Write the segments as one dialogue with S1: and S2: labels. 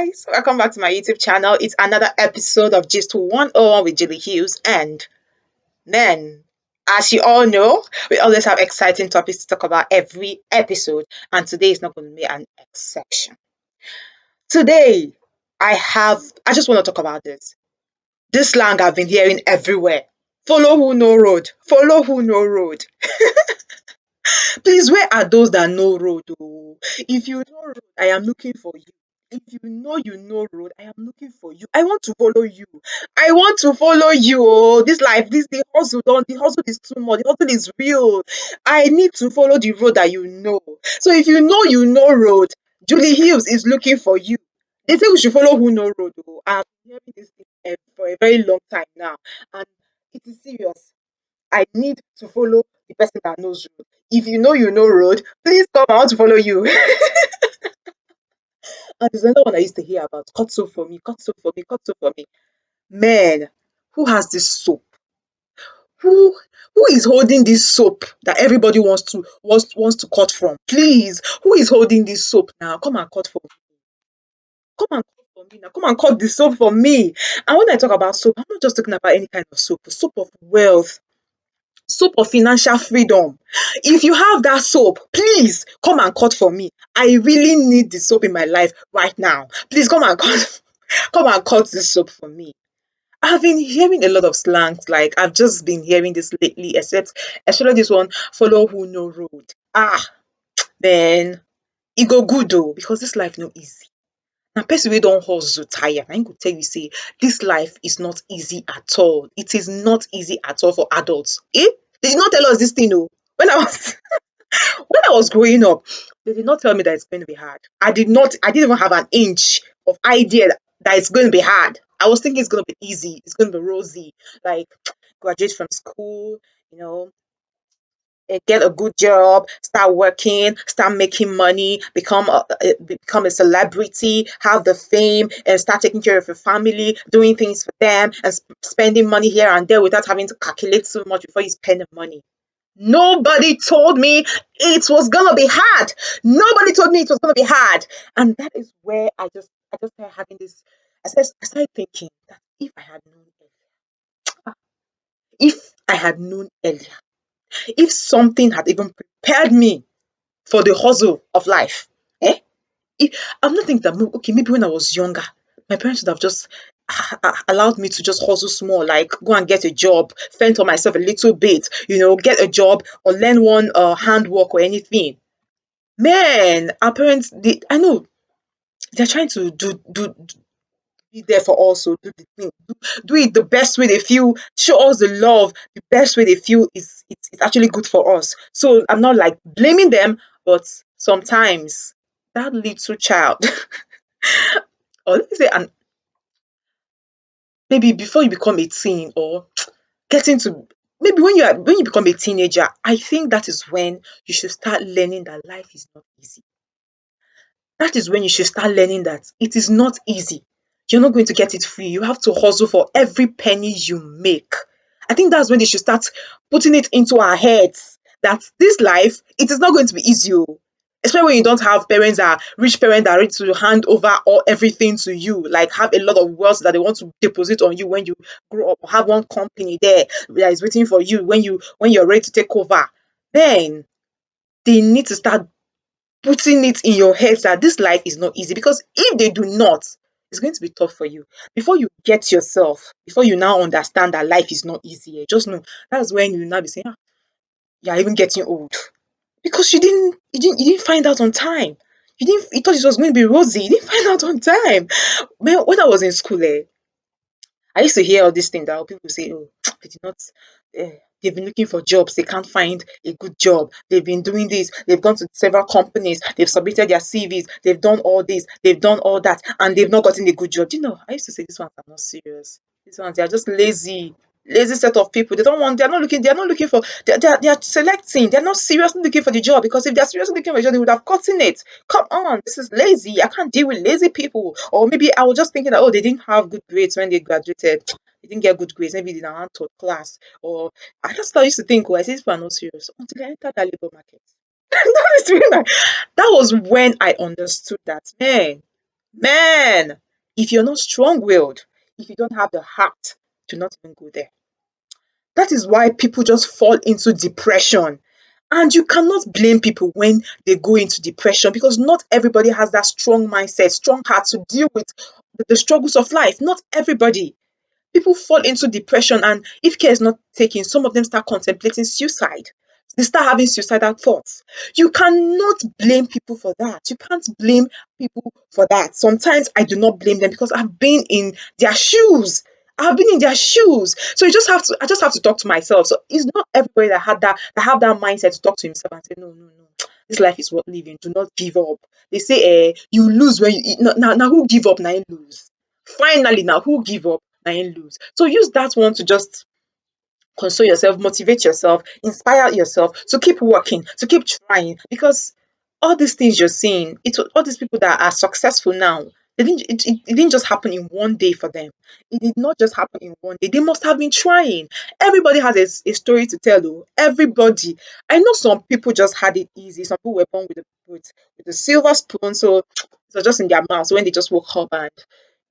S1: guys, welcome back to my YouTube channel. It's another episode of Gist 101 with Julie Hughes. And then, as you all know, we always have exciting topics to talk about every episode, and today is not going to be an exception. Today, I just want to talk about this. This slang I've been hearing everywhere. Follow who no road. Follow who no road. Please, where are those that know road? Oh, if you know road, I am looking for you. If you know road, I am looking for you. I want to follow you. I want to follow you. Oh, this life, this the hustle, don't the hustle is too much. The hustle is real. I need to follow the road that you know. So if you know road, Julie Hughes is looking for you. They say we should follow who know road. Oh, I've been hearing this thing for a very long time now, and it is serious. I need to follow the person that knows road. If you know road, please come. I want to follow you. And there's another one I used to hear about. Cut soap for me, cut soap for me, cut soap for me. Man, who has this soap? Who who is holding this soap that everybody wants to cut from? Please, who is holding this soap now? Come and cut for me. Come and cut for me now. Come and cut the soap for me. And when I talk about soap, I'm not just talking about any kind of soap. Soap of wealth, soap of financial freedom. If you have that soap, please come and cut for me. I really need the soap in my life right now. Please come and cut come and cut this soap for me. I've been hearing a lot of slangs, like I've just been hearing this lately, except especially this one, follow who no road. Then it go good though, because this life no easy. Now person wey don hustle tire, na im go tell you say this life is not easy at all. It is not easy at all for adults. They did not tell us this thing oh. When I was when I was growing up, they did not tell me that it's going to be hard. I didn't even have an inch of idea that it's going to be hard. I was thinking it's going to be easy, it's going to be rosy, like graduate from school, you know, get a good job, start working, start making money, become a celebrity, have the fame, and start taking care of your family, doing things for them, and spending money here and there without having to calculate so much before you spend the money. Nobody told me it was gonna be hard. Nobody told me it was gonna be hard. And that is where I just started having this. I started thinking that if I had known earlier, if something had even prepared me for the hustle of life, eh? I'm not thinking that okay, maybe when I was younger, my parents would have just allowed me to just hustle small, like go and get a job, fend for myself a little bit, get a job or learn one handwork or anything. Man, our parents, I know they're trying to be there for us, so do the thing, do it the best way they feel, show us the love, the best way they feel is it's actually good for us. So I'm not like blaming them, but sometimes that little child, or let me say, and maybe before you become a teen or getting to maybe when you become a teenager, I think that is when you should start learning that life is not easy. That is when you should start learning that it is not easy. You're not going to get it free. You have to hustle for every penny you make. I think that's when they should start putting it into our heads that this life, it is not going to be easy. Oh. Especially when you don't have parents that are rich parents that are ready to hand over all everything to you, like have a lot of wealth that they want to deposit on you when you grow up, have one company there that is waiting for you when you're ready to take over. Then they need to start putting it in your head that this life is not easy, because if they do not, it's going to be tough for you. Before you get yourself, before you now understand that life is not easy, just know that's when you now be saying, you're even getting old. Because you didn't find out on time. You thought it was going to be rosy. You didn't find out on time. When I was in school, I used to hear all these things that people say, oh, they did not, they've been looking for jobs, they can't find a good job. They've been doing this, they've gone to several companies, they've submitted their CVs, they've done all this, they've done all that, and they've not gotten a good job. I used to say, these ones are not serious. These ones, they are just lazy. Lazy set of people. They're not looking for, they are selecting. They're not seriously looking for the job, because if they're seriously looking for a job, they would have gotten it. Come on, this is lazy. I can't deal with lazy people. Or maybe I was just thinking that, oh, they didn't have good grades when they graduated. They didn't get good grades. Maybe they didn't taught class. Or I just used to think, oh, I see these people are not serious until I entered that labor market. That is when that was when I understood that, man, Man, if you're not strong-willed, if you don't have the heart, do not even go there. That is why people just fall into depression. And you cannot blame people when they go into depression because not everybody has that strong mindset, strong heart to deal with the struggles of life. Not everybody. People fall into depression, and if care is not taken, some of them start contemplating suicide. They start having suicidal thoughts. You cannot blame people for that. You can't blame people for that. Sometimes I do not blame them because I've been in their shoes. I've been in their shoes. So I just have to talk to myself. So it's not everybody that have that mindset to talk to himself and say, no, no, no. This life is worth living. Do not give up. They say, you lose when you eat. Now who give up? Now you lose. Finally, now who give up? Now you lose. So use that one to just console yourself, motivate yourself, inspire yourself to keep working, to keep trying. Because all these things you're seeing, all these people that are successful now, it didn't just happen in one day for them. It did not just happen in one day. They must have been trying. Everybody has a story to tell. Though. Everybody. I know some people just had it easy. Some people were born with a silver spoon, so it was just in their mouth. So when they just woke up and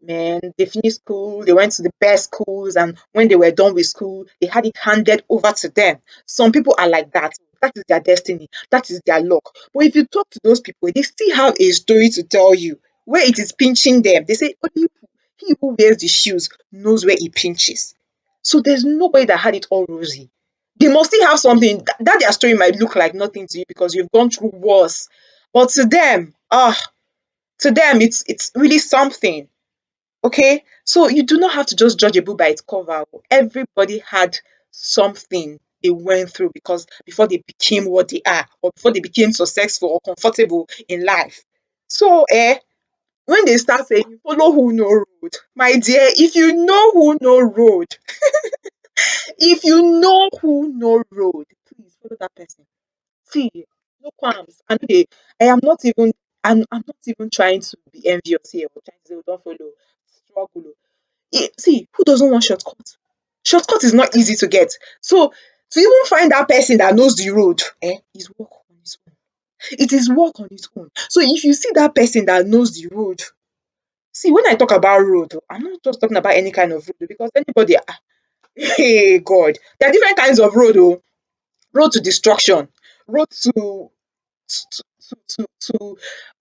S1: man, they finished school, they went to the best schools, and when they were done with school, they had it handed over to them. Some people are like that. That is their destiny. That is their luck. But if you talk to those people, they still have a story to tell you where it is pinching them. They say, only he who wears the shoes knows where it pinches. So there's nobody that had it all rosy. They must still have something that their story might look like nothing to you because you've gone through worse. But to them, it's really something. Okay, so you do not have to just judge a book by its cover. Everybody had something they went through because before they became what they are, or before they became successful or comfortable in life. So, when they start saying follow who no road, my dear, if you know who no road, please follow that person. See, no qualms. I am not even I'm not even trying to be envious here or trying to say, "Oh, don't follow, struggle. Oh." See, who doesn't want shortcut? Shortcut is not easy to get. So to even find that person that knows the road, is work on its own. It is work on its own. So if you see that person that knows the road, see when I talk about road, I'm not just talking about any kind of road because anybody, hey God, there are different kinds of road. Oh, road to destruction, road to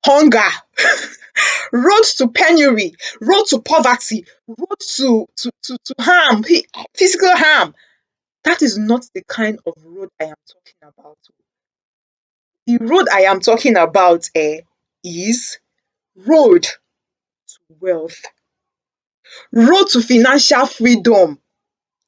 S1: hunger, road to penury, road to poverty, road to harm, physical harm. That is not the kind of road I am talking about. The road I am talking about is road to wealth, road to financial freedom.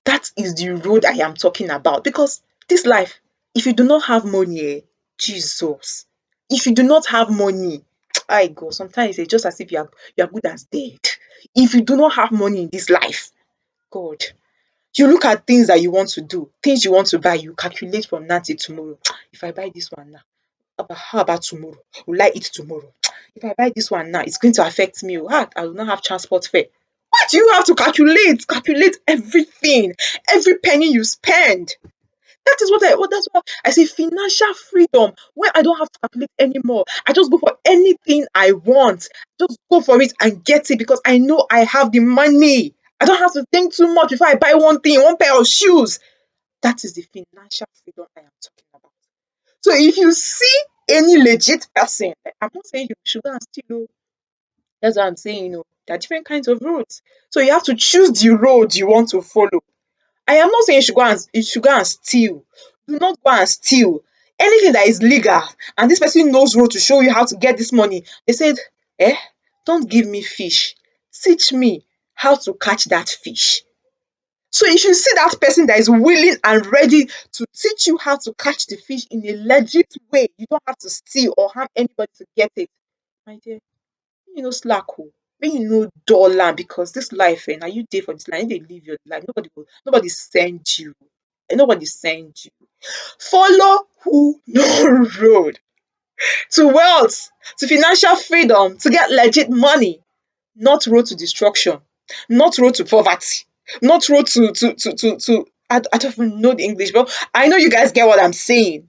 S1: That is the road I am talking about. Because this life, if you do not have money, Jesus, if you do not have money, I go. Sometimes it's just as if you are good as dead. If you do not have money in this life, God, you look at things that you want to do, things you want to buy, you calculate from now till tomorrow. If I buy this one now, how about tomorrow? Will I eat tomorrow? If I buy this one now, it's going to affect me. Oh, I will not have transport fare. Why do you have to calculate everything, every penny you spend? That is that's what I say financial freedom. When I don't have to calculate anymore. I just go for anything I want. Just go for it and get it because I know I have the money. I don't have to think too much before I buy one thing, one pair of shoes. That is the financial freedom I am talking about. So if you see any legit person, I'm not saying you should go and steal. Oh. That's what I'm saying. There are different kinds of roads. So you have to choose the road you want to follow. I am not saying you should go and steal. Do not go and steal. Anything that is legal and this person knows road to show you how to get this money. They said, eh, don't give me fish. Teach me how to catch that fish. So if you see that person that is willing and ready to teach you how to catch the fish in a legit way, you don't have to steal or harm anybody to get it. My dear, make you no slack oh, make you no dull am because this life na you dey for this life, you dey live your life. Nobody send you. Nobody send you. Follow who no road to wealth, to financial freedom, to get legit money, not road to destruction, not road to poverty, not road to I don't even know the English, but I know you guys get what I'm saying.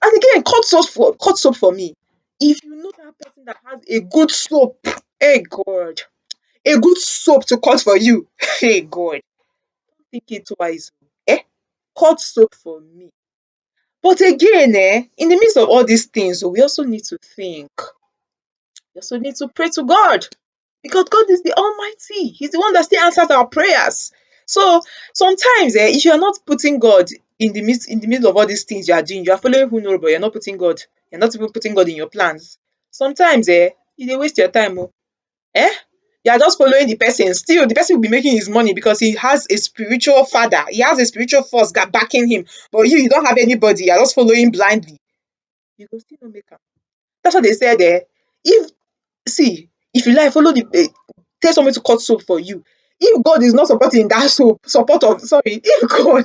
S1: And again, cut soap for me. If you know that person that has a good soap, hey God, a good soap to cut for you, hey God, think it twice. Eh? Cut soap for me. But again, in the midst of all these things, we also need to think. We also need to pray to God. Because God is the Almighty. He's the one that still answers our prayers. So sometimes, if you are not putting God in the middle of all these things you are doing, you are following who knows, but you're not putting God. You're not even putting God in your plans. Sometimes, you dey waste your time. Oh. Eh? You are just following the person. Still, the person will be making his money because he has a spiritual father. He has a spiritual force backing him. But you don't have anybody. You are just following blindly. You go still not make am. That's what they said there. If see, if you like, follow the tell somebody to cut soap for you. If God is not supporting that soap, if God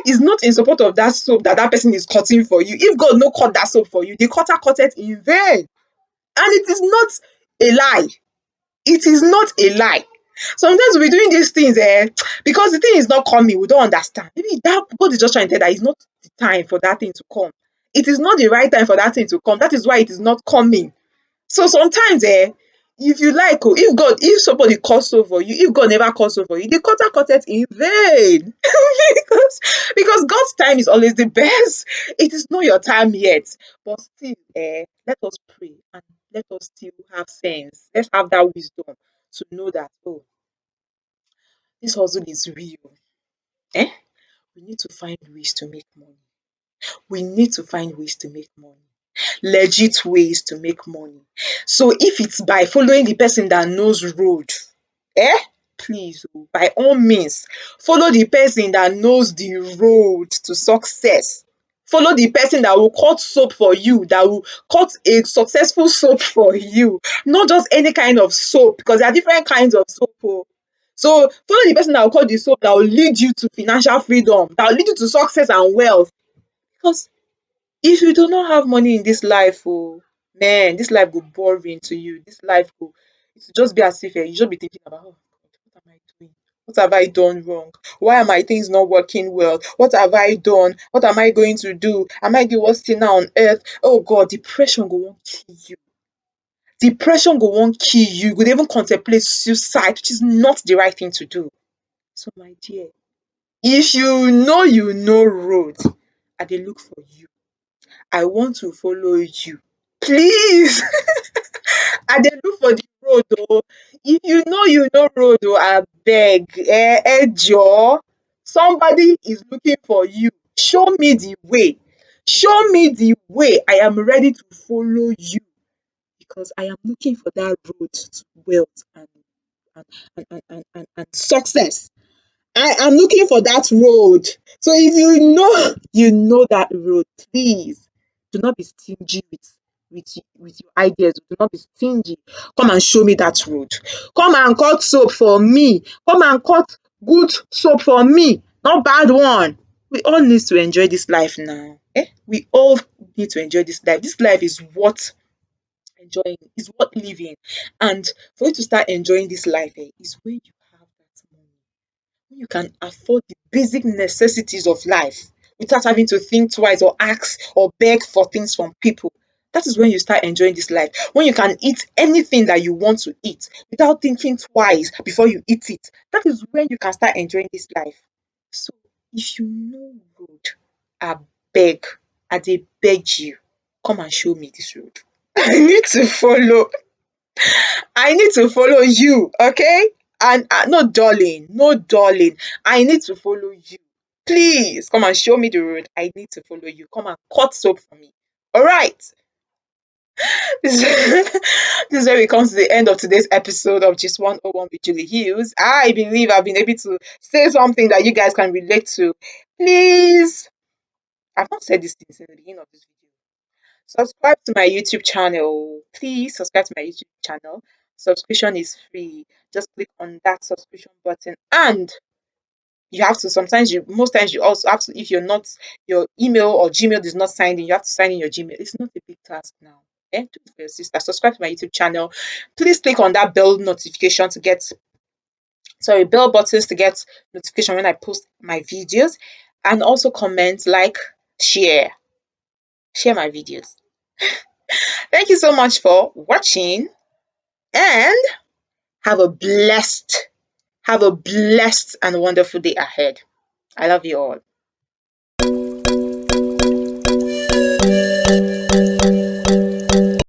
S1: is not in support of that soap that person is cutting for you, if God no cut that soap for you, the cutter cut it in vain. And it is not a lie. It is not a lie. Sometimes we're doing these things because the thing is not coming, we don't understand. Maybe that God is just trying to tell that it's not the time for that thing to come. It is not the right time for that thing to come. That is why it is not coming. So sometimes if you like if somebody cuts over you, if God never cuts over you, the cutter cut it in vain. because God's time is always the best. It is not your time yet. But still, let us pray and let us still have sense. Let's have that wisdom to know that, oh, this hustle is real. Eh? We need to find ways to make money. We need to find ways to make money. Legit ways to make money. So if it's by following the person that knows road, eh? Please, oh, by all means, follow the person that knows the road to success. Follow the person that will cut soap for you, that will cut a successful soap for you. Not just any kind of soap, because there are different kinds of soap. Oh. So follow the person that will cut the soap that will lead you to financial freedom, that will lead you to success and wealth. Because if you do not have money in this life, oh man, this life go boring to you. This life go it will just be as if you just be thinking about, oh God, what am I doing? What have I done wrong? Why are my things not working well? What have I done? What am I going to do? Am I the worst thing now on earth? Oh God, depression go wan kill you. Depression go wan kill you. You go dey even contemplate suicide, which is not the right thing to do. So my dear, if you know road, I dey look for you. I want to follow you. Please, I dey look for the road oh. If you know road oh, abeg ejo, somebody is looking for you. Show me the way. Show me the way. I am ready to follow you because I am looking for that road to wealth and and success. I am looking for that road. So if you know that road, please do not be stingy with your ideas. Do not be stingy. Come and show me that road. Come and cut soap for me. Come and cut good soap for me, not bad one. We all need to enjoy this life now. We all need to enjoy this life. This life is worth enjoying, is worth living. And for you to start enjoying this life is when you have that money, you can afford the basic necessities of life without having to think twice or ask or beg for things from people. That is when you start enjoying this life. When you can eat anything that you want to eat without thinking twice before you eat it. That is when you can start enjoying this life. So if you know road, I beg, I dey beg you, come and show me this road. I need to follow. I need to follow you, okay? And no, darling, no, darling. I need to follow you. Please come and show me the road. I need to follow you. Come and cut soap for me. All right. This, this is where we come to the end of today's episode of Just 101 with Julie Hughes. I believe I've been able to say something that you guys can relate to. Please, I've not said this since the beginning of this video. Subscribe to my YouTube channel. Please subscribe to my YouTube channel. Subscription is free. Just click on that subscription button and you have to most times you also have to, if you're not, your email or Gmail is not signed in, you have to sign in your Gmail. It's not a big task now. Do it for your sister. Subscribe to my YouTube channel. Please click on that bell notification to get bell buttons to get notification when I post my videos. And also comment, like, share my videos. Thank you so much for watching and have a blessed, have a blessed and wonderful day ahead. I love you all.